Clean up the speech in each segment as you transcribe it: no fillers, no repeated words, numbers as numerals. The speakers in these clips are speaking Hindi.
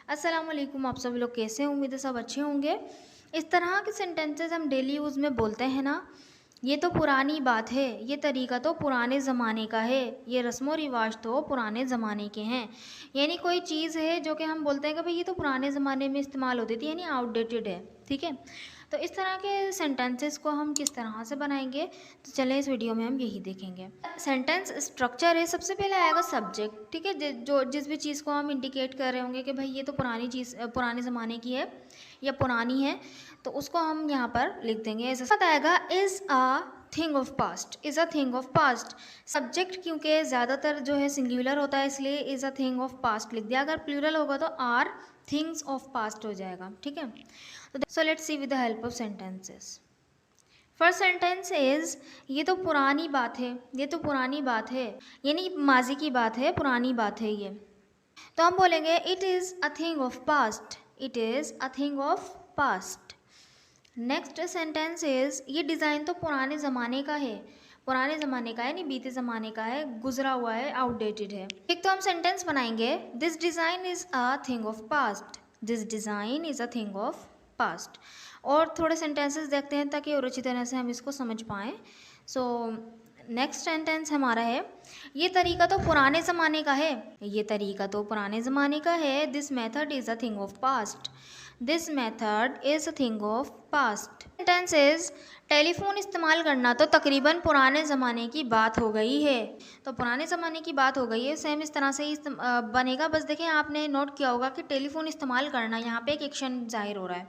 अस्सलाम वालेकुम। आप सब लोग कैसे हैं? उम्मीद है सब अच्छे होंगे। इस तरह के सेंटेंसेस हम डेली यूज़ में बोलते हैं ना, ये तो पुरानी बात है, ये तरीका तो पुराने ज़माने का है, ये रस्म व रिवाज तो पुराने ज़माने के हैं। यानी कोई चीज़ है जो कि हम बोलते हैं कि भाई ये तो पुराने ज़माने में इस्तेमाल होती थी, यानी आउटडेटेड है। ठीक है, तो इस तरह के सेंटेंसेस को हम किस तरह से बनाएंगे, तो चलें इस वीडियो में हम यही देखेंगे। सेंटेंस स्ट्रक्चर है, सबसे पहले आएगा सब्जेक्ट। ठीक है, जो जिस भी चीज़ को हम इंडिकेट कर रहे होंगे कि भाई ये तो पुरानी चीज़ पुराने ज़माने की है या पुरानी है, तो उसको हम यहाँ पर लिख देंगे। ऐसा आएगा is a thing of past, is a thing of past. Subject क्योंकि ज़्यादातर जो है सिंगुलर होता है, इसलिए is a thing of past लिख दिया। अगर प्लूरल होगा तो आर थिंग्स ऑफ पास्ट हो जाएगा। ठीक है, तो so let's see with the help of sentences. First sentence is ये तो पुरानी बात है, ये तो पुरानी बात है, यानी माजी की बात है, पुरानी बात है ये। तो हम बोलेंगे it is a thing of past, it is a thing of past. Next sentence is ये डिज़ाइन तो पुराने ज़माने का है, पुराने ज़माने का है, यानी बीते ज़माने का है, गुजरा हुआ है, आउटडेटेड है। एक तो हम सेंटेंस बनाएंगे this design is a thing of past, this design is a thing of past. और थोड़े सेंटेंसेस देखते हैं ताकि और अच्छी तरह से हम इसको समझ पाएँ। सो नेक्स्ट सेंटेंस हमारा है ये तरीका तो पुराने ज़माने का है, ये तरीका तो पुराने ज़माने का है। This method is a thing of past, this method is a thing of past. Sentence is telephone इस्तेमाल करना तो तकरीबन पुराने ज़माने की बात हो गई है। तो पुराने ज़माने की बात हो गई है, सेम इस तरह से ही बनेगा। बस देखें, आपने नोट किया होगा कि टेलीफोन इस्तेमाल करना यहाँ पे एक एक्शन जाहिर हो रहा है,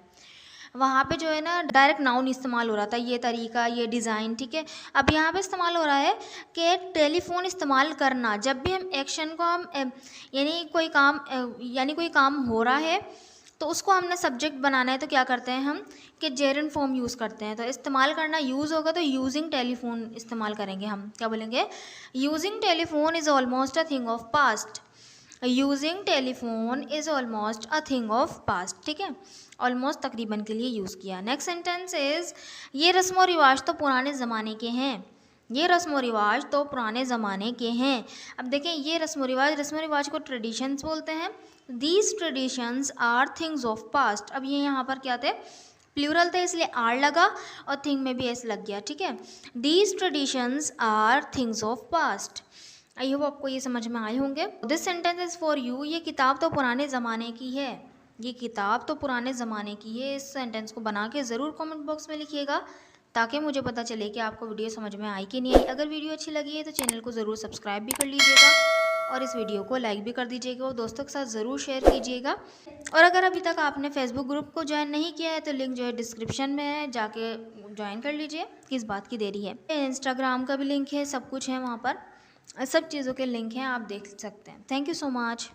वहाँ पे जो है ना डायरेक्ट नाउन इस्तेमाल हो रहा था, ये तरीका, ये डिज़ाइन। ठीक है, अब यहाँ पे इस्तेमाल हो रहा है कि टेलीफोन इस्तेमाल करना। जब भी हम एक्शन को हम यानी कोई काम हो रहा है तो उसको हमने सब्जेक्ट बनाना है, तो क्या करते हैं हम कि जेरंड फॉर्म यूज़ करते हैं। तो इस्तेमाल करना यूज़ होगा तो यूजिंग टेलीफोन इस्तेमाल करेंगे हम। क्या बोलेंगे? Using telephone is almost a thing of past, using telephone is almost a thing of past. ठीक है, ऑलमोस्ट तकरीबन के लिए यूज़ किया। नेक्स्ट सेंटेंस इज़ ये रस्म व रिवाज तो पुराने ज़माने के हैं, ये रस्म व रिवाज तो पुराने ज़माने के हैं। अब देखें, ये रस्म व रिवाज को ट्रेडिशंस बोलते हैं। These traditions are things of past. अब ये यहाँ पर क्या थे, प्लूरल थे, इसलिए आर लगा और थिंग में भी एस लग गया। ठीक है, these traditions are things of past. I hope आपको ये समझ में आए होंगे। This sentence is for you, ये किताब तो पुराने ज़माने की है, ये किताब तो पुराने ज़माने की है। इस सेंटेंस को बना के ज़रूर कमेंट बॉक्स में लिखिएगा ताकि मुझे पता चले कि आपको वीडियो समझ में आई कि नहीं आई। अगर वीडियो अच्छी लगी है तो चैनल को ज़रूर सब्सक्राइब भी कर लीजिएगा और इस वीडियो को लाइक भी कर दीजिएगा और दोस्तों के साथ ज़रूर शेयर कीजिएगा। और अगर अभी तक आपने फेसबुक ग्रुप को ज्वाइन नहीं किया है तो लिंक जो है डिस्क्रिप्शन में है, जाके ज्वाइन कर लीजिए, किस बात की देरी है। इंस्टाग्राम का भी लिंक है, सब कुछ है वहाँ पर, सब चीज़ों के लिंक हैं, आप देख सकते हैं। Thank you so much.